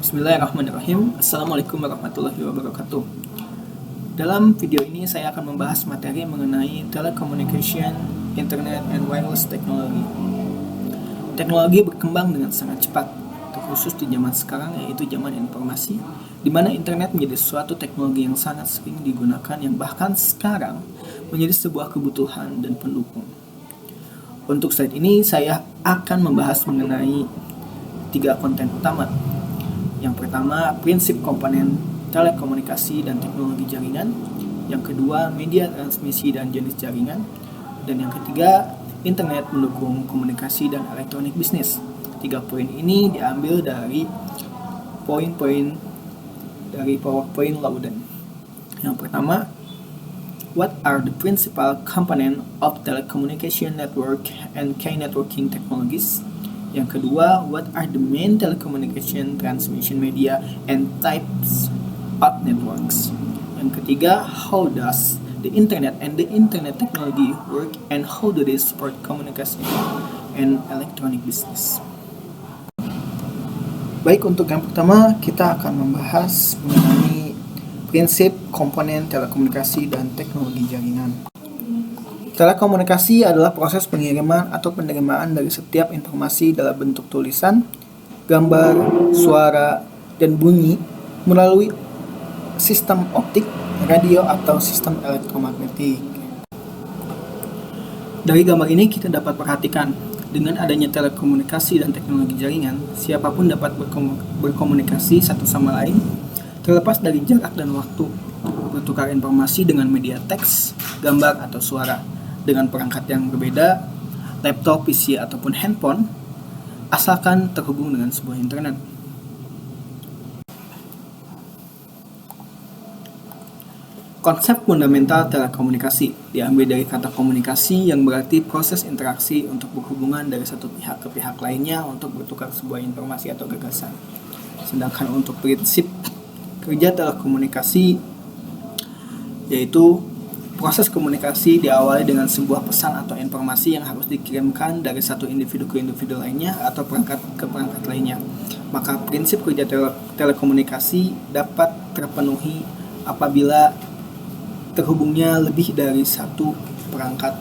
Bismillahirrahmanirrahim. Assalamualaikum warahmatullahi wabarakatuh. Dalam video ini saya akan membahas materi mengenai telecommunication, internet, and wireless technology. Teknologi berkembang dengan sangat cepat, terkhusus di zaman sekarang yaitu zaman informasi, di mana internet menjadi suatu teknologi yang sangat sering digunakan yang bahkan sekarang menjadi sebuah kebutuhan dan pendukung. Untuk slide ini saya akan membahas mengenai 3 konten utama. Yang pertama, prinsip komponen telekomunikasi dan teknologi jaringan. Yang kedua, media transmisi dan jenis jaringan. Dan yang ketiga, internet mendukung komunikasi dan elektronik bisnis. 3 poin ini diambil dari poin-poin dari PowerPoint Lauden. Yang pertama, what are the principal component of telecommunication network and key networking technologies? Yang kedua, what are the main telecommunication transmission media and types of networks? Yang ketiga, how does the internet and the internet technology work and how do they support communication and electronic business? Baik, untuk yang pertama kita akan membahas mengenai prinsip komponen telekomunikasi dan teknologi jaringan. Telekomunikasi adalah proses pengiriman atau penerimaan dari setiap informasi dalam bentuk tulisan, gambar, suara, dan bunyi melalui sistem optik, radio, atau sistem elektromagnetik. Dari gambar ini kita dapat perhatikan, dengan adanya telekomunikasi dan teknologi jaringan, siapapun dapat berkomunikasi satu sama lain, terlepas dari jarak dan waktu, bertukar informasi dengan media teks, gambar, atau suara, dengan perangkat yang berbeda, laptop, PC, ataupun handphone, asalkan terhubung dengan sebuah internet. Konsep fundamental telekomunikasi diambil dari kata komunikasi yang berarti proses interaksi untuk berhubungan dari satu pihak ke pihak lainnya untuk bertukar sebuah informasi atau gagasan. Sedangkan untuk prinsip kerja telekomunikasi yaitu proses komunikasi diawali dengan sebuah pesan atau informasi yang harus dikirimkan dari satu individu ke individu lainnya atau perangkat ke perangkat lainnya. Maka prinsip kerja telekomunikasi dapat terpenuhi apabila terhubungnya lebih dari satu perangkat.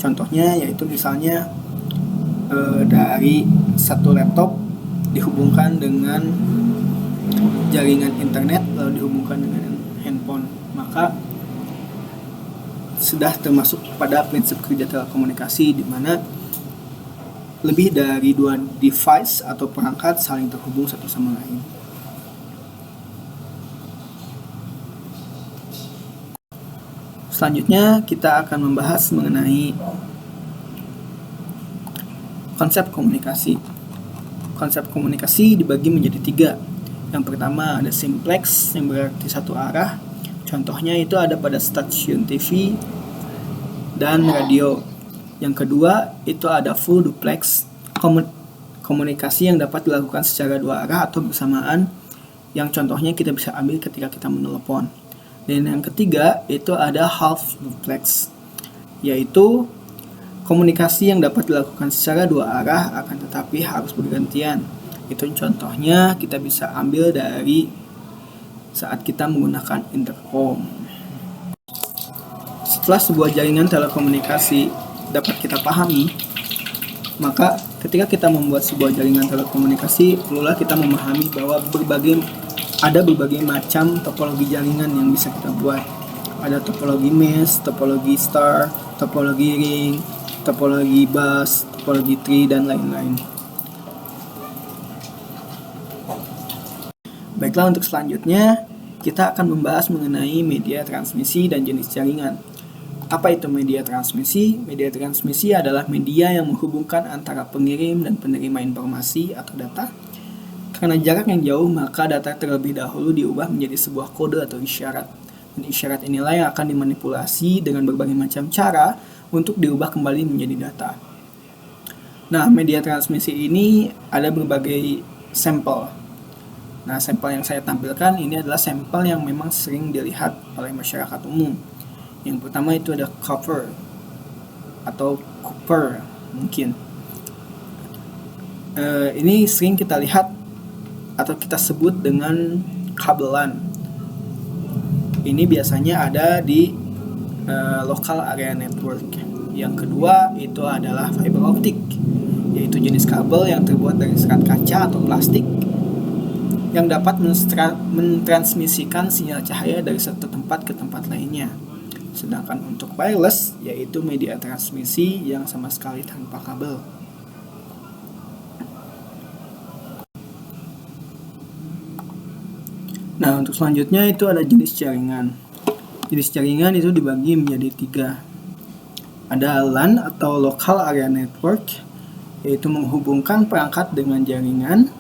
Contohnya yaitu misalnya dari satu laptop dihubungkan dengan jaringan internet lalu dihubungkan dengan handphone, maka sudah termasuk pada prinsip kerja telekomunikasi di mana lebih dari 2 device atau perangkat saling terhubung satu sama lain. Selanjutnya kita akan membahas mengenai konsep komunikasi. Konsep komunikasi dibagi menjadi 3. Yang pertama ada simplex yang berarti satu arah. Contohnya itu ada pada stasiun TV dan radio. Yang kedua itu ada full duplex, komunikasi yang dapat dilakukan secara 2 arah atau bersamaan, yang contohnya kita bisa ambil ketika kita menelepon. Dan yang ketiga itu ada half duplex, yaitu komunikasi yang dapat dilakukan secara 2 arah akan tetapi harus bergantian. Itu contohnya kita bisa ambil dari saat kita menggunakan intercom. Setelah sebuah jaringan telekomunikasi dapat kita pahami, maka ketika kita membuat sebuah jaringan telekomunikasi, perlulah kita memahami bahwa ada berbagai macam topologi jaringan yang bisa kita buat. Ada topologi mesh, topologi star, topologi ring, topologi bus, topologi tree, dan lain-lain. Baiklah, untuk selanjutnya kita akan membahas mengenai media transmisi dan jenis jaringan. Apa itu media transmisi? Media transmisi adalah media yang menghubungkan antara pengirim dan penerima informasi atau data. Karena jarak yang jauh, maka data terlebih dahulu diubah menjadi sebuah kode atau isyarat. Dan isyarat inilah yang akan dimanipulasi dengan berbagai macam cara untuk diubah kembali menjadi data. Nah, media transmisi ini ada berbagai sampel. Nah, sampel yang saya tampilkan ini adalah sampel yang memang sering dilihat oleh masyarakat umum. Yang pertama itu ada copper atau copper mungkin. Ini sering kita lihat atau kita sebut dengan kabel LAN. Ini biasanya ada di local area network. Yang kedua itu adalah fiber optic, yaitu jenis kabel yang terbuat dari serat kaca atau plastik yang dapat mentransmisikan sinyal cahaya dari satu tempat ke tempat lainnya. Sedangkan untuk wireless, yaitu media transmisi yang sama sekali tanpa kabel. Nah, untuk selanjutnya itu ada jenis jaringan. Jenis jaringan itu dibagi menjadi 3. Ada LAN atau Local Area Network, yaitu menghubungkan perangkat dengan jaringan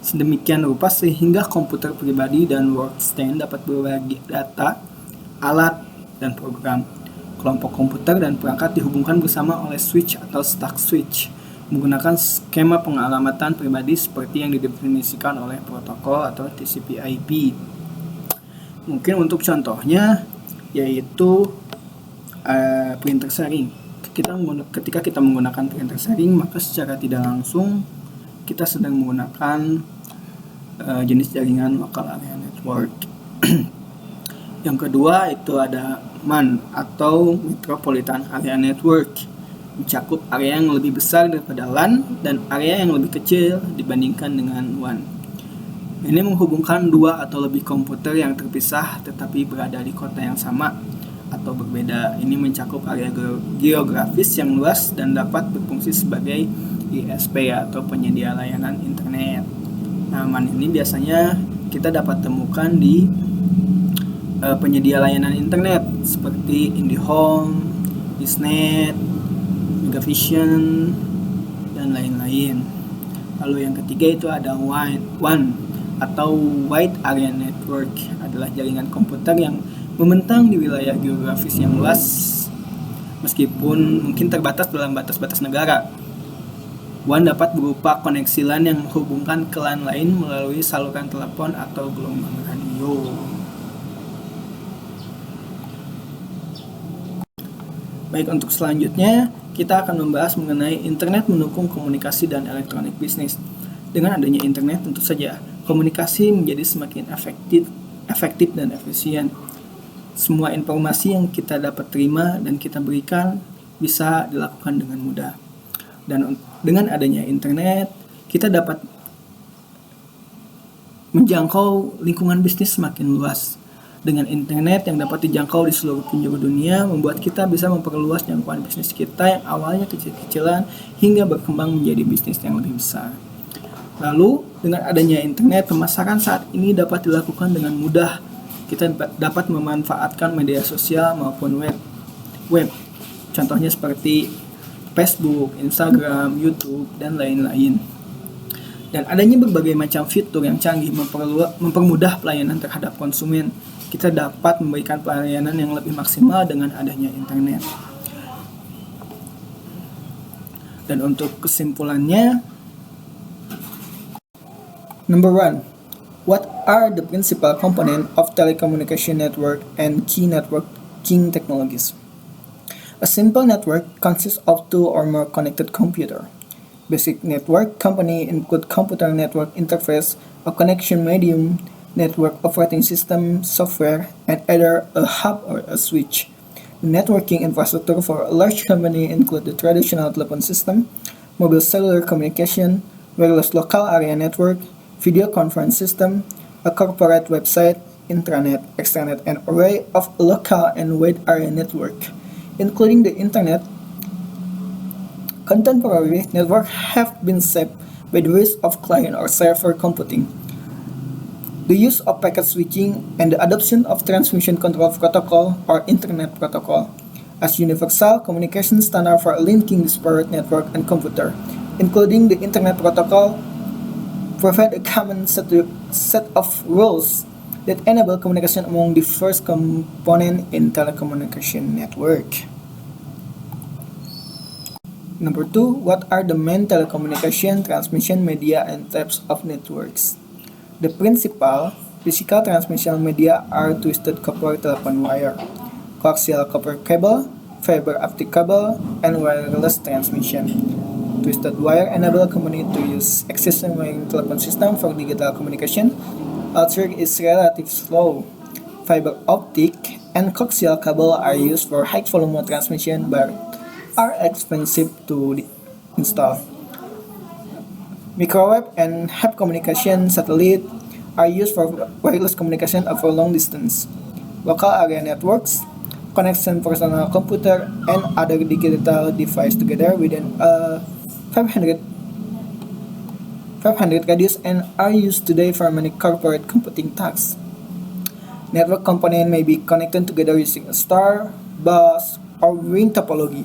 sedemikian rupa sehingga komputer pribadi dan workstand dapat berbagi data, alat, dan program. Kelompok komputer dan perangkat dihubungkan bersama oleh switch atau stack switch menggunakan skema pengalamatan pribadi seperti yang didefinisikan oleh protokol atau TCP/IP. Mungkin untuk contohnya yaitu printer sharing. Ketika kita menggunakan printer sharing, maka secara tidak langsung kita sedang menggunakan jenis jaringan local area network. Yang kedua itu ada MAN atau Metropolitan Area Network, mencakup area yang lebih besar daripada LAN dan area yang lebih kecil dibandingkan dengan WAN. Ini menghubungkan 2 atau lebih komputer yang terpisah tetapi berada di kota yang sama atau berbeda. Ini mencakup area geografis yang luas dan dapat berfungsi sebagai ISP atau penyedia layanan internet. Nah, MAN ini biasanya kita dapat temukan di penyedia layanan internet seperti IndiHome, Biznet, Megavision, dan lain-lain. Lalu yang ketiga itu ada WAN atau Wide Area Network, adalah jaringan komputer yang membentang di wilayah geografis yang luas meskipun mungkin terbatas dalam batas-batas negara. WAN dapat berupa koneksi LAN yang menghubungkan ke LAN lain melalui saluran telepon atau gelombang radio. Baik, untuk selanjutnya kita akan membahas mengenai internet mendukung komunikasi dan elektronik bisnis. Dengan adanya internet, tentu saja komunikasi menjadi semakin efektif dan efisien. Semua informasi yang kita dapat terima dan kita berikan bisa dilakukan dengan mudah. Dan dengan adanya internet, kita dapat menjangkau lingkungan bisnis semakin luas. Dengan internet yang dapat dijangkau di seluruh penjuru dunia, membuat kita bisa memperluas jangkauan bisnis kita yang awalnya kecil-kecilan hingga berkembang menjadi bisnis yang lebih besar. Lalu, dengan adanya internet, pemasaran saat ini dapat dilakukan dengan mudah. Kita dapat memanfaatkan media sosial maupun web. Contohnya seperti Facebook, Instagram, YouTube, dan lain-lain. Dan adanya berbagai macam fitur yang canggih mempermudah pelayanan terhadap konsumen. Kita dapat memberikan pelayanan yang lebih maksimal dengan adanya internet. Dan untuk kesimpulannya, number 1, what are the principal components of telecommunication network and key networking technologies? A simple network consists of 2 or more connected computers. Basic network components include computer network interface, a connection medium, network operating system, software, and either a hub or a switch. The networking infrastructure for a large company include the traditional telephone system, mobile cellular communication, wireless local area network, video conference system, a corporate website, intranet, extranet, and array of local and wide area network, including the internet. Contemporary networks have been shaped by the rise of client or server computing, the use of packet switching, and the adoption of transmission control protocol or internet protocol as universal communication standard for linking disparate network and computer, including the internet protocol, provide a common set of rules that enable communication among the first component in telecommunication network. Number 2, what are the main telecommunication, transmission media, and types of networks? The principal physical transmission media are twisted copper telephone wire, coaxial copper cable, fiber optic cable, and wireless transmission. Twisted Wire enable companies to use existing wiring telephone system for digital communication. Electric is relatively slow. Fiber optic and coaxial cable are used for high volume transmission but are expensive to install. Microwave and HEP communication satellite are used for wireless communication over long distance. Local area networks connection personal computer and other digital device together within a 500 radius and are used today for many corporate computing tasks. Network components may be connected together using a star, bus, or ring topology.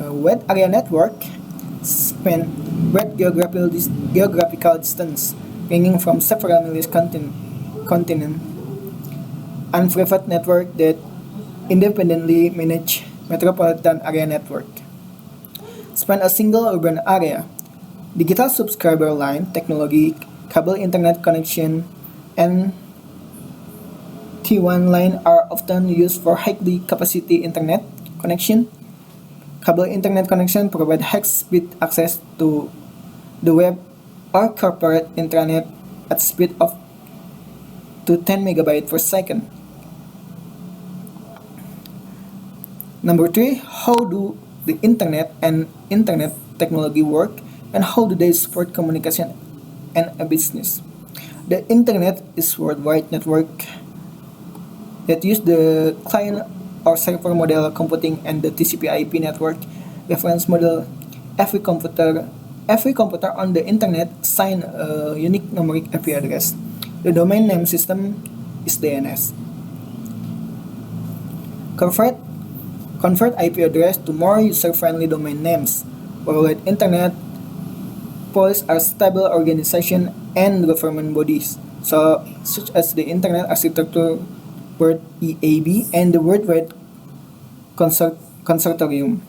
Wide area network span wide geographical distance ranging from several million continents, and private network that independently manage metropolitan area network. Span a single urban area. Digital subscriber line technology, cable internet connection, and T1 line are often used for high capacity internet connection. Cable internet connection provide high speed access to the web or corporate intranet at speed of to 10 megabytes per second. Number 3, how do the internet and internet technology work and how do they support communication and a business? The internet is a worldwide network that use the client or server model computing and the TCP/IP network reference model. Every computer on the internet assign a unique numeric IP address. The domain name system is DNS. Convert IP address to more user-friendly domain names. Worldwide Internet policies are stable organization and government bodies, such as the Internet Architecture Board (EAB) and the Worldwide Consortium.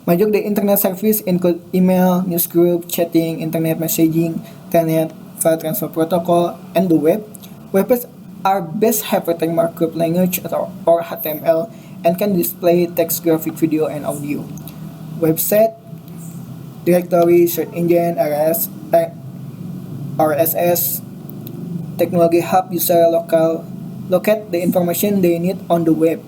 Major the Internet service include email, newsgroup, chatting, Internet messaging, Telnet, file transfer protocol, and the web. Websites are best hypertext markup language or HTML and can display text, graphic, video, and audio. Website, directory, search engine, RSS, technology help user locate the information they need on the web.